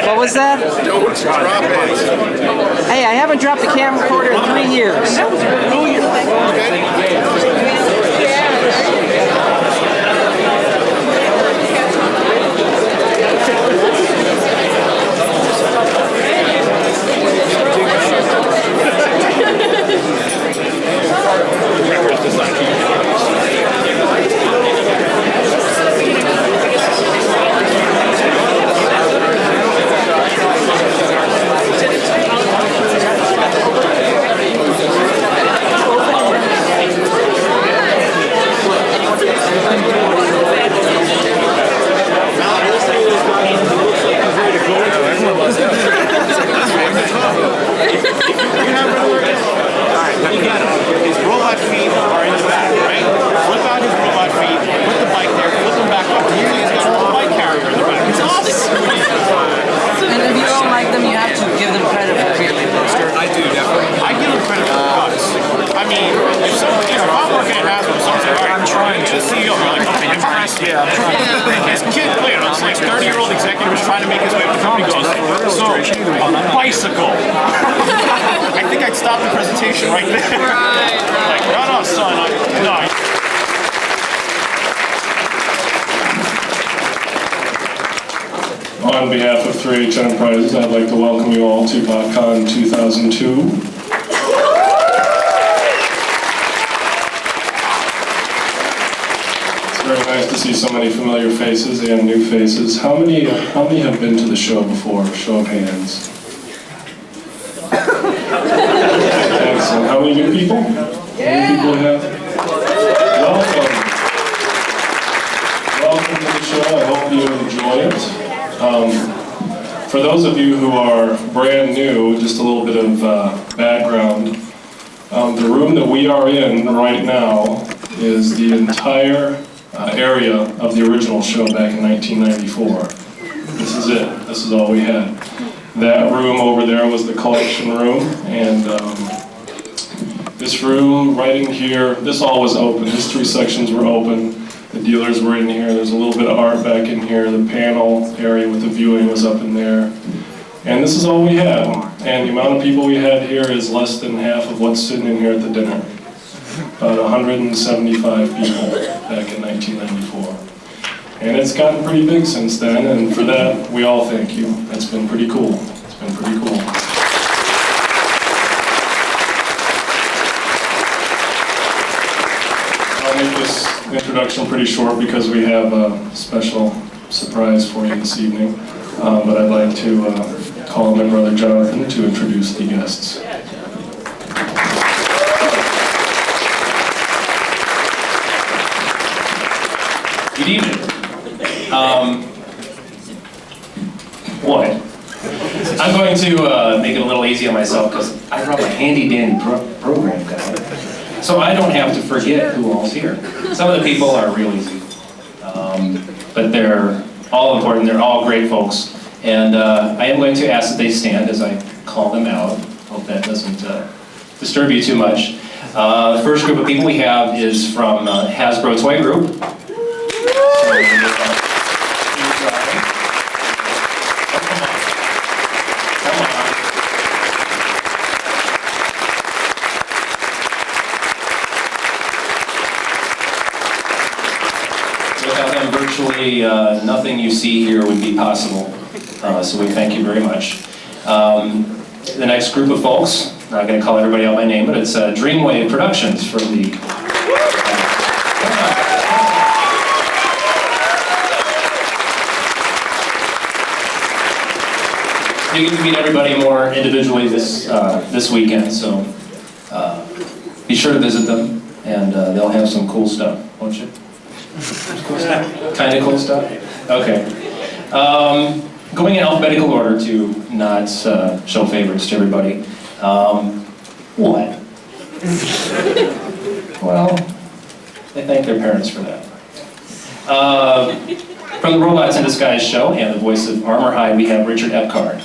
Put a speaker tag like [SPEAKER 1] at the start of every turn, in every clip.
[SPEAKER 1] What was that?
[SPEAKER 2] Don't drop it.
[SPEAKER 1] Hey, I haven't dropped a camcorder in 3 years.
[SPEAKER 3] His robot feet are in the back, right? Flip out his robot feet, put the bike there, flip them back up. Usually he's got a little bike carrier in the back. It's awesome.
[SPEAKER 1] And if you don't like them, you have to give them credit for creating the poster.
[SPEAKER 2] I do, definitely.
[SPEAKER 3] I give him credit for the guts. I mean, if I'm working at Hasbro, someone's like, all right, I'm trying to CEO. I'm like, okay, impressed. Yeah, I'm trying. His kid, you know, it's like 30-year-old executive is trying to make his way up the company goes, so, a bicycle. I think I'd stop the presentation right there. Right. Like, no, son, no.
[SPEAKER 4] On behalf of 3H Enterprises, I'd like to welcome you all to BotCon 2002. It's very nice to see so many familiar faces and new faces. How many have been to the show before? Show of hands. Excellent. How many new people? How many people have? Welcome. Welcome to the show. I hope you enjoy it. For those of you who are brand new, just a little bit of background. The room that we are in right now is the entire area of the original show back in 1994. This is it. This is all we had. That room over there was the collection room, and this room right in here, this all was open. These 3 sections were open. The dealers were in here. There's a little bit of art back in here. The panel area with the viewing was up in there. And this is all we had. And the amount of people we had here is less than half of what's sitting in here at the dinner. About 175 people back in 1994. And it's gotten pretty big since then, and for that, we all thank you. That's been pretty cool. It's been pretty cool. I'll make this introduction pretty short because we have a special surprise for you this evening. But I'd like to call my brother Jonathan to introduce the guests.
[SPEAKER 5] Good evening. What? I'm going to make it a little easy on myself because I brought my handy-dandy program guide, so I don't have to forget who all's here. Some of the people are real easy, but they're all important. They're all great folks, and I am going to ask that they stand as I call them out. Hope that doesn't disturb you too much. The first group of people we have is from Hasbro Toy Group. Without them, virtually nothing you see here would be possible. So we thank you very much. The next group of folks, I'm not going to call everybody out by name, but it's Dreamwave Productions for the... You get to meet everybody more individually this weekend, so be sure to visit them, and they'll have some cool stuff, won't you? Cool stuff? Kind of cool stuff? Okay. Going in alphabetical order to not show favorites to everybody. What? Well, they thank their parents for that. From the Robots in Disguise show and the voice of Armor High, we have Richard Epcard.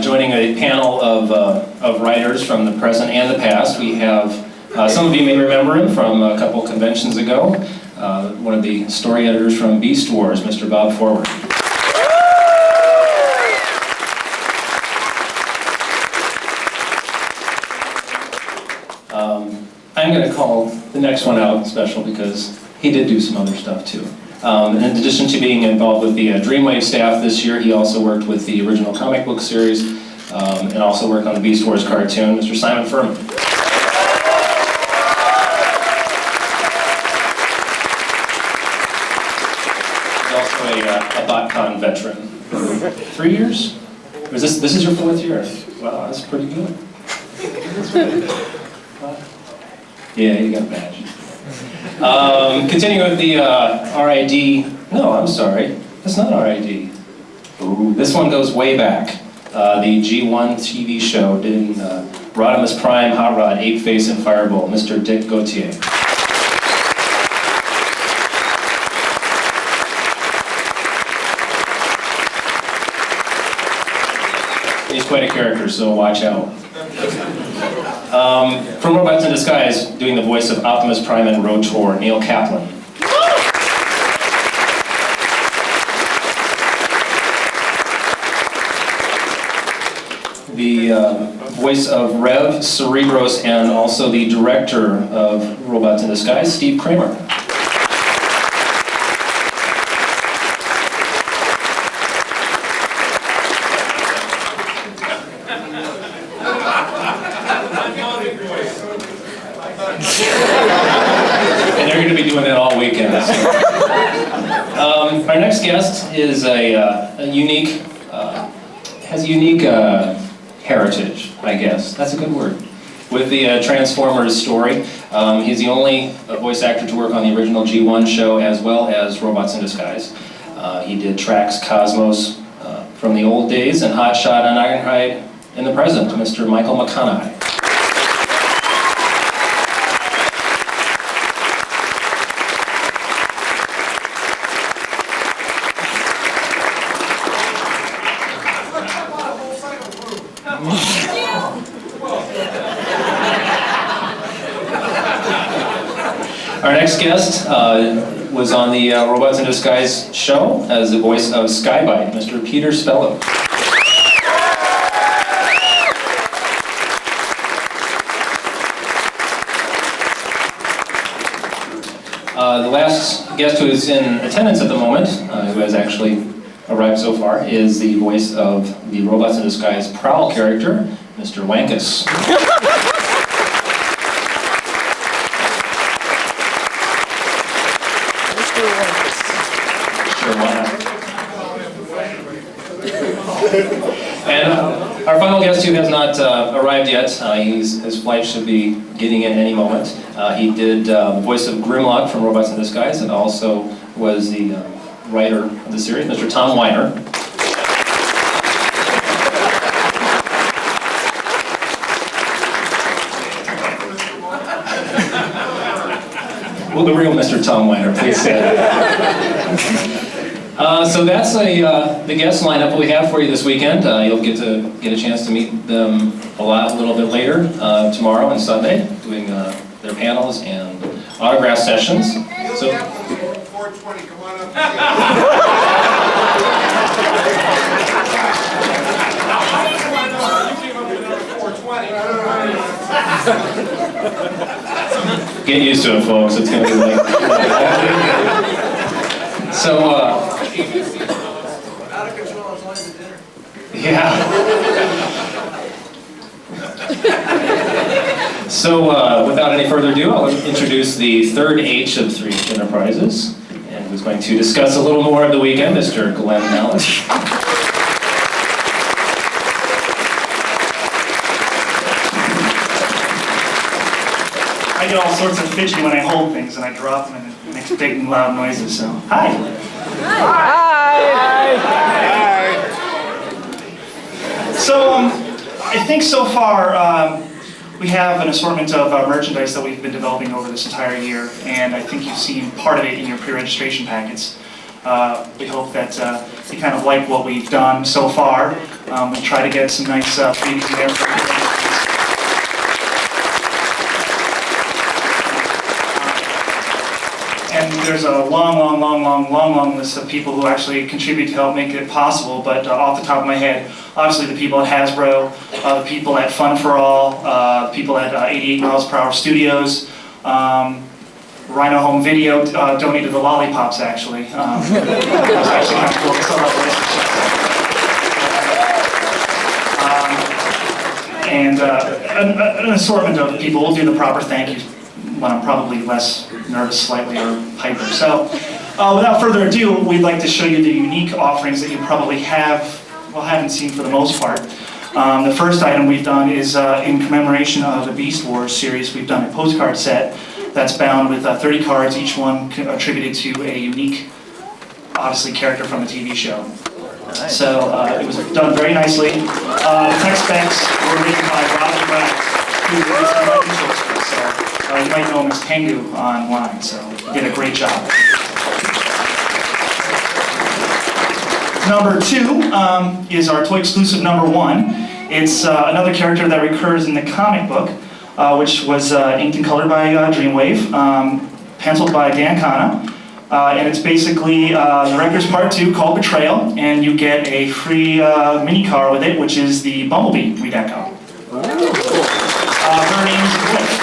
[SPEAKER 5] Joining a panel of writers from the present and the past, we have Some of you may remember him from a couple conventions ago. One of the story editors from Beast Wars, Mr. Bob Forward. I'm going to call the next one out special because he did do some other stuff too. In addition to being involved with the Dreamwave staff this year, he also worked with the original comic book series and also worked on the Beast Wars cartoon, Mr. Simon Furman. He's also a BotCon veteran. 3 years? This is your 4th year? Wow, that's pretty good. Yeah, you got a badge. Continuing with the RID. No, I'm sorry. That's not RID. Ooh, this one goes way back. The G1 TV show did in Rodimus Prime, Hot Rod, Ape Face, and Fireball, Mr. Dick Gautier. He's quite a character, so watch out. From Robots in Disguise, doing the voice of Optimus Prime and Rotor, Neil Kaplan. The voice of Rev, Cerebros, and also the director of Robots in Disguise, Steve Kramer. And they're going to be doing that all weekend. So. Our next guest is has a unique heritage, I guess. That's a good word. With the Transformers story. He's the only voice actor to work on the original G1 show as well as Robots in Disguise. He did Trax Cosmos from the old days and Hot Shot on Ironhide in the present, Mr. Michael McConaughey. Our next guest was on the Robots in Disguise show as the voice of Skybite, Mr. Peter Spello. The last guest who is in attendance at the moment, who has actually arrived so far, is the voice of the Robots in Disguise Prowl character, Mr. Wankus. And our final guest who has not arrived yet, his flight should be getting in any moment. He did the voice of Grimlock from Robots in Disguise and also was the writer of the series, Mr. Tom Weiner. Well, the real Mr. Tom Weiner, please say that. So that's the guest lineup we have for you this weekend. You'll get a chance to meet them a little bit later tomorrow and Sunday, doing their panels and autograph sessions. So.
[SPEAKER 2] 420, come on up.
[SPEAKER 5] Get used to it, folks. It's going to be late. So,
[SPEAKER 2] Out of control as long as it's dinner.
[SPEAKER 5] yeah. So, without any further ado, I'll introduce the third H of 3H Enterprises, and who's going to discuss a little more of the weekend, Mr. Glenn Malish.
[SPEAKER 6] I get all sorts of fidgety when I hold things and I drop them and it makes big and loud noises, so hi! Hi! So, I think so far we have an assortment of merchandise that we've been developing over this entire year, and I think you've seen part of it in your pre-registration packets. We hope that you kind of like what we've done so far. We'll try to get some nice freebies in there for you. And there's a long list of people who actually contribute to help make it possible, but off the top of my head, obviously the people at Hasbro, the people at Fun for All, people at 88 Miles Per Hour Studios, Rhino Home Video donated the lollipops, actually. That was actually kind of cool. I saw that list. And an assortment of people will do the proper thank yous when I'm probably less nervous slightly or hyper. So without further ado, we'd like to show you the unique offerings that you probably haven't seen for the most part. The first item we've done is in commemoration of the Beast Wars series. We've done a postcard set that's bound with 30 cards, each one attributed to a unique, obviously, character from the TV show. Nice. So it was done very nicely. The text specs were written by Robbie Brack, who is the American Showsters. So you might know him as Tengu online, so he did a great job. Number 2 is our toy exclusive number 1. It's another character that recurs in the comic book, which was inked and colored by Dreamwave, penciled by Dan Kana. And it's basically the Wreckers Part 2 called Betrayal, and you get a free mini car with it, which is the Bumblebee redeco. Her name is Blake.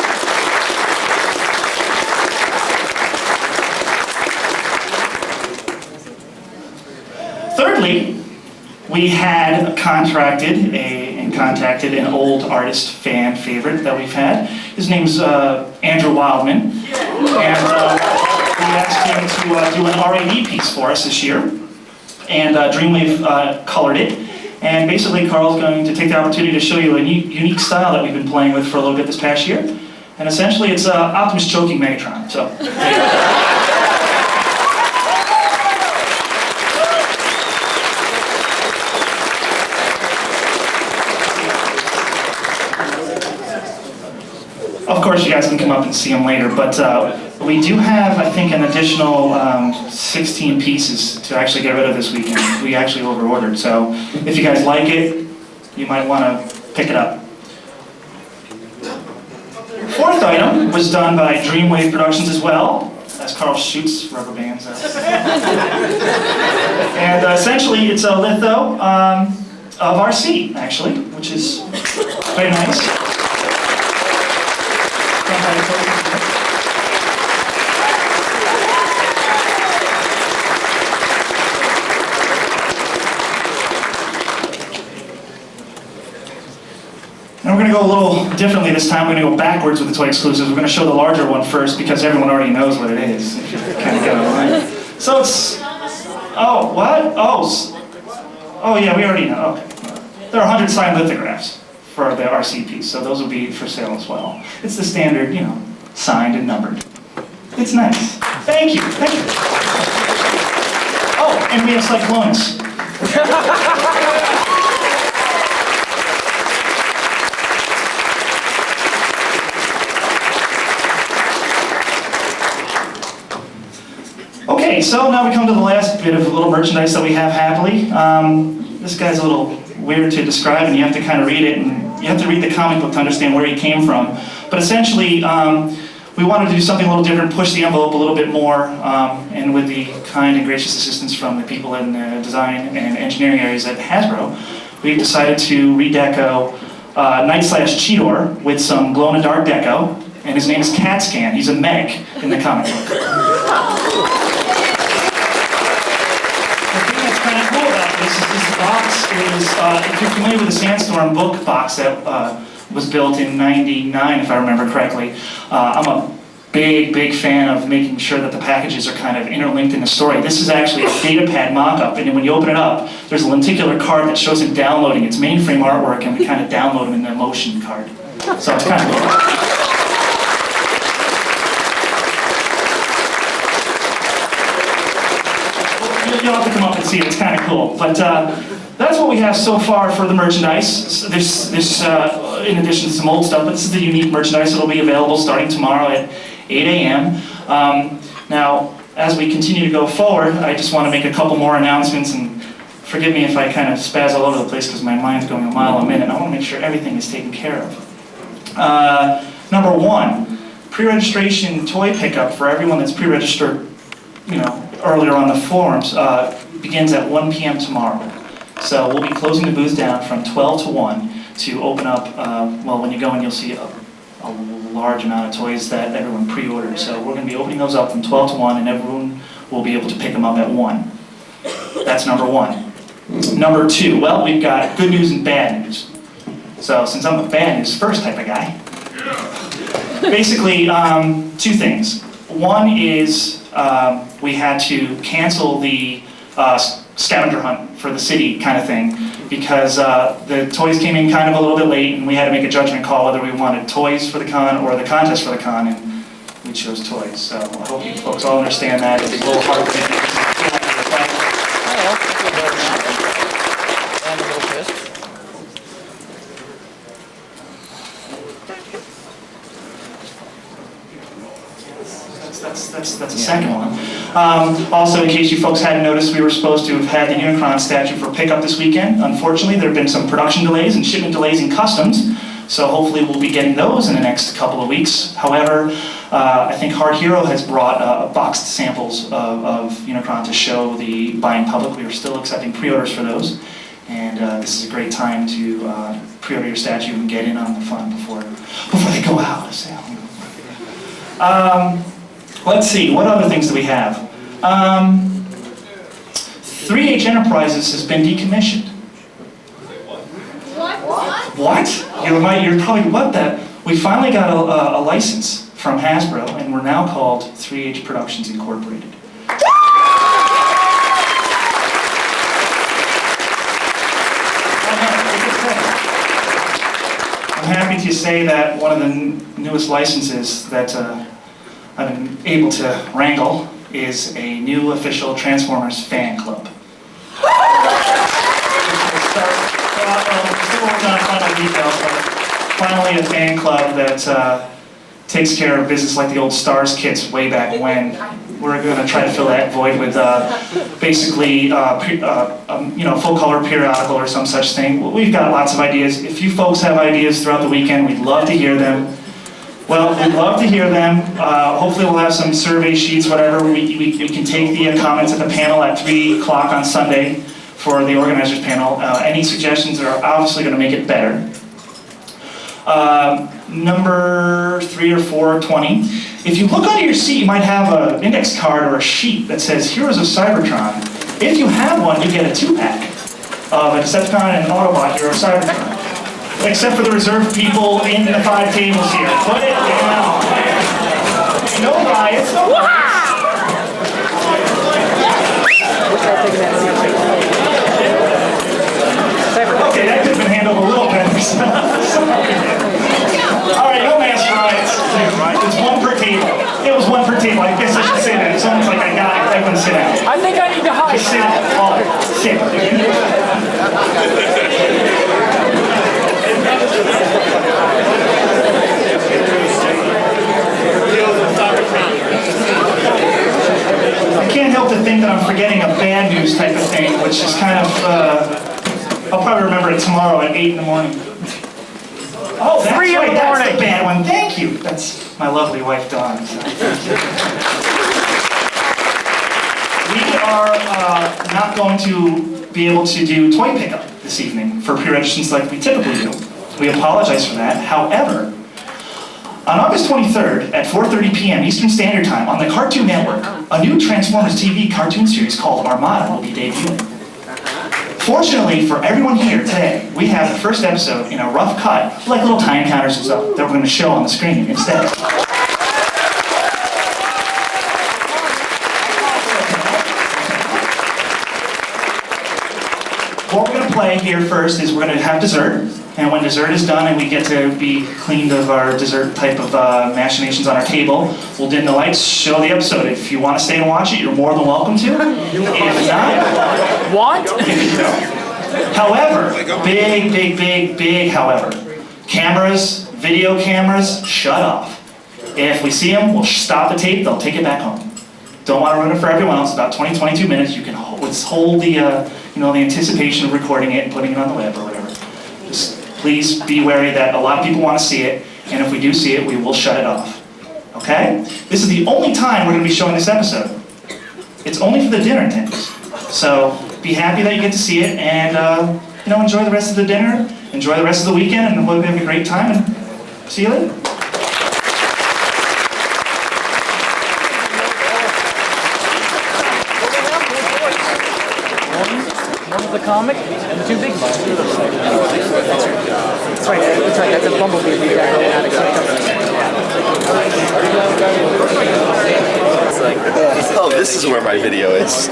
[SPEAKER 6] Thirdly, we had contacted an old artist fan favorite that we've had. His name's Andrew Wildman, and we asked him to do an RAD piece for us this year, and Dreamwave colored it. And basically, Carl's going to take the opportunity to show you a unique style that we've been playing with for a little bit this past year. And essentially, it's Optimus choking Megatron. So. Of course, you guys can come up and see them later, but we do have, I think, an additional 16 pieces to actually get rid of this weekend. We actually over-ordered, so if you guys like it, you might want to pick it up. Fourth item was done by Dreamwave Productions as well, as Carl shoots rubber bands. And essentially, it's a litho of RC, actually, which is very nice. And we're going to go a little differently this time. We're going to go backwards with the toy exclusives. We're going to show the larger one first because everyone already knows what it is. If you kind of get online. So it's... Oh, what? Oh yeah, we already know. Okay. There are 100 signed lithographs for the RC piece, so those will be for sale as well. It's the standard, you know, signed and numbered. It's nice. Thank you. Thank you. Oh, and we have Cyclonus. Okay, so now we come to the last bit of little merchandise that we have happily. This guy's a little weird to describe, and you have to kind of read it, and you have to read the comic book to understand where he came from. But essentially, we wanted to do something a little different, push the envelope a little bit more, and with the kind and gracious assistance from the people in the design and engineering areas at Hasbro, we decided to redeco Night/Cheetor with some glow-in-the-dark deco, and his name is CatScan. He's a medic in the comic book. This box is, if you're familiar with the Sandstorm book box that was built in '99, if I remember correctly, I'm a big fan of making sure that the packages are kind of interlinked in the story. This is actually a data pad mock-up, and when you open it up, there's a lenticular card that shows him downloading its mainframe artwork, and we kind of download him in the motion card. So it's kind of cool. You'll have to come up and see it. It's kind of cool. But that's what we have so far for the merchandise. There's in addition to some old stuff, but this is the unique merchandise that'll be available starting tomorrow at 8 a.m. Now, as we continue to go forward, I just want to make a couple more announcements, and forgive me if I kind of spaz all over the place because my mind's going a mile a minute. I want to make sure everything is taken care of. Number 1, pre-registration toy pickup for everyone that's pre-registered earlier on the forums, begins at 1 p.m. tomorrow. So we'll be closing the booth down from 12 to 1 to open up, well, when you go in, you'll see a large amount of toys that everyone pre-ordered. So we're going to be opening those up from 12 to 1, and everyone will be able to pick them up at 1. That's number 1. Number 2, well, we've got good news and bad news. So since I'm a bad news first type of guy, basically 2 things. One is we had to cancel the scavenger hunt for the city kind of thing because the toys came in kind of a little bit late, and we had to make a judgment call whether we wanted toys for the con or the contest for the con, and we chose toys. So I hope you folks all understand that. It's a little hard to get.
[SPEAKER 1] And a little twist.
[SPEAKER 6] That's the second one. Also, in case you folks hadn't noticed, we were supposed to have had the Unicron statue for pickup this weekend. Unfortunately, there have been some production delays and shipment delays in customs, so hopefully we'll be getting those in the next couple of weeks. However, I think Hard Hero has brought boxed samples of Unicron to show the buying public. We are still accepting pre-orders for those, and this is a great time to pre-order your statue and get in on the fun before they go out of sale. Let's see, what other things do we have? 3H Enterprises has been decommissioned. What? You're probably, what the? We finally got a license from Hasbro, and we're now called 3H Productions Incorporated. I'm happy to say that one of the newest licenses that I've been able to wrangle is a new official Transformers fan club. Still working on final details, but finally a fan club that takes care of business like the old Stars kits way back when. We're going to try to fill that void with basically full color periodical or some such thing. We've got lots of ideas. If you folks have ideas throughout the weekend, we'd love to hear them. Well, we'd love to hear them. Hopefully we'll have some survey sheets, whatever. We can take the comments at the panel at 3 o'clock on Sunday for the organizers panel. Any suggestions are obviously going to make it better. Number 3 or 4, 20. If you look under your seat, you might have an index card or a sheet that says Heroes of Cybertron. If you have one, you get a 2-pack of a Decepticon and an Autobot Hero of Cybertron. Except for the reserved people in the 5 tables here. Put it down. No riots, no riots. Okay, that could have been handled a little better. Alright, no mass riots. It's 1 per table. It was 1 per table. I guess I should say that. It's almost like I got it. Everyone sit down.
[SPEAKER 1] I think I need to hide.
[SPEAKER 6] Just sit down. Oh, sit. I can't help to think that I'm forgetting a bad news type of thing, which is kind of, I'll probably remember it tomorrow at 8 in the morning. Oh, that's right, that's the bad one. Thank you. That's my lovely wife, Dawn. So. We are not going to be able to do toy pickup this evening for pre-registrants like we typically do. We apologize for that. However, on August 23rd at 4:30 p.m. Eastern Standard Time on the Cartoon Network, a new Transformers TV cartoon series called Armada will be debuting. Fortunately for everyone here today, we have the first episode in a rough cut, like little time counters and stuff, that we're going to show on the screen instead. What we're going to play here first is we're going to have dessert, and when dessert is done and we get to be cleaned of our dessert type of machinations on our table, we'll dim the lights, show the episode. If you want to stay and watch it, you're more than welcome to. If not,
[SPEAKER 1] What?
[SPEAKER 6] however, big however, cameras, video cameras, shut off. If we see them, we'll stop the tape, they'll take it back home. Don't want to ruin it for everyone else. About 20-22 minutes, you can hold the the anticipation of recording it and putting it on the web or whatever. Just please be wary that a lot of people want to see it, and if we do see it, we will shut it off. Okay? This is the only time we're going to be showing this episode. it's only for the dinner attendees. So be happy that you get to see it, and enjoy the rest of the dinner, enjoy the rest of the weekend, and hope you have a great time, and see you later.
[SPEAKER 1] One of the comic and the two big ones. That's right. That's a bumblebee.
[SPEAKER 7] Oh, this is where my video is.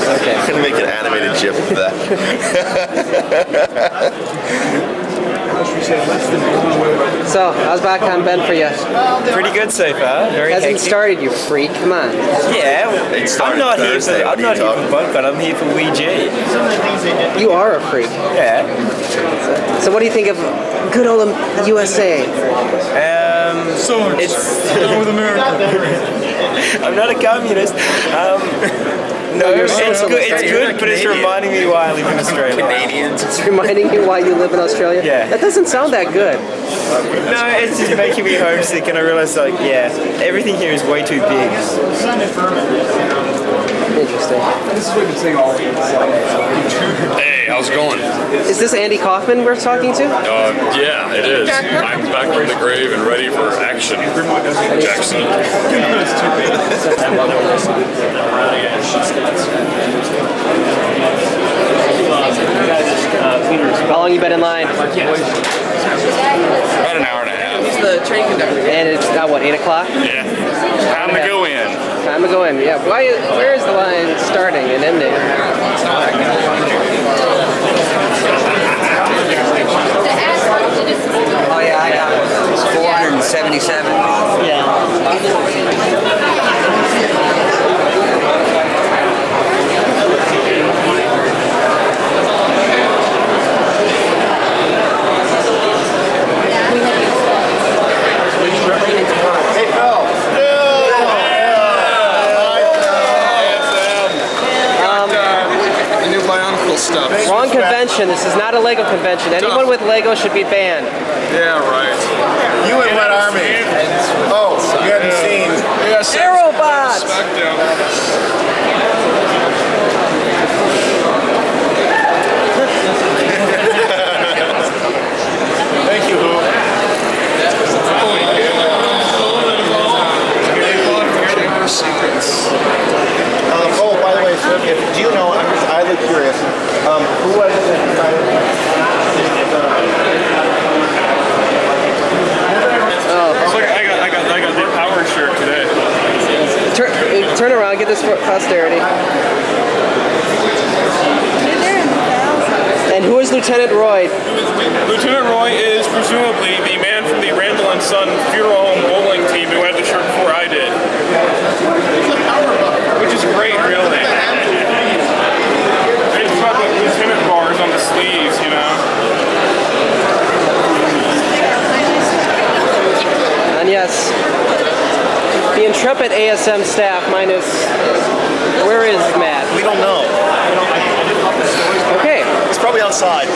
[SPEAKER 7] Okay. I'm gonna make an animated GIF of that.
[SPEAKER 8] So, how's BotCon been for you?
[SPEAKER 9] Pretty good so far. Very
[SPEAKER 8] Hasn't
[SPEAKER 9] hectic.
[SPEAKER 8] started, you freak. Come on.
[SPEAKER 9] Yeah, I'm not here for BotCon. I'm here for WeG.
[SPEAKER 8] You are a freak.
[SPEAKER 9] Yeah.
[SPEAKER 8] So, what do you think of good old USA?
[SPEAKER 9] It's with America. I'm not a communist. No, it's good, but it's reminding me why I live in Australia.
[SPEAKER 7] Canadians.
[SPEAKER 8] It's reminding you why you live in Australia?
[SPEAKER 9] Yeah.
[SPEAKER 8] That doesn't sound that good.
[SPEAKER 9] No, it's just making me homesick, and I realize, everything here is way too big.
[SPEAKER 8] Interesting.
[SPEAKER 10] Hey, how's it going?
[SPEAKER 8] Is this Andy Kaufman we're talking to?
[SPEAKER 10] Yeah, it is. I'm back from the grave and ready for action. Jackson.
[SPEAKER 8] How long you been in line?
[SPEAKER 10] About an hour and a half.
[SPEAKER 1] He's the train conductor.
[SPEAKER 8] And it's now what, 8 o'clock?
[SPEAKER 10] Yeah. Time to go in.
[SPEAKER 8] Time to go in. Yeah. Where is the line starting and ending?
[SPEAKER 1] Oh yeah, I got it. It's 477.
[SPEAKER 8] Yeah.
[SPEAKER 7] Stuff.
[SPEAKER 8] Wrong convention. This is not a Lego convention. Anyone with Lego should be banned.
[SPEAKER 7] Yeah, right. You in what army? Oh, you hadn't seen. Yes,
[SPEAKER 8] Aerobots!
[SPEAKER 7] Thank you, Who. Secrets. Oh, by the way, so do you know? I look curious. Who was it that decided?
[SPEAKER 10] I got the power shirt today.
[SPEAKER 8] Turn around, get this for posterity. And who is Lieutenant Roy?
[SPEAKER 3] Lieutenant Roy is presumably the man from the Randall and Son funeral home bowling team who had the shirt before I did. Which is great, really. They just got the lieutenant bars on the sleeves, you know.
[SPEAKER 8] And yes, the intrepid ASM staff minus, where is Matt?
[SPEAKER 7] We don't know.
[SPEAKER 8] Okay.
[SPEAKER 7] It's probably outside.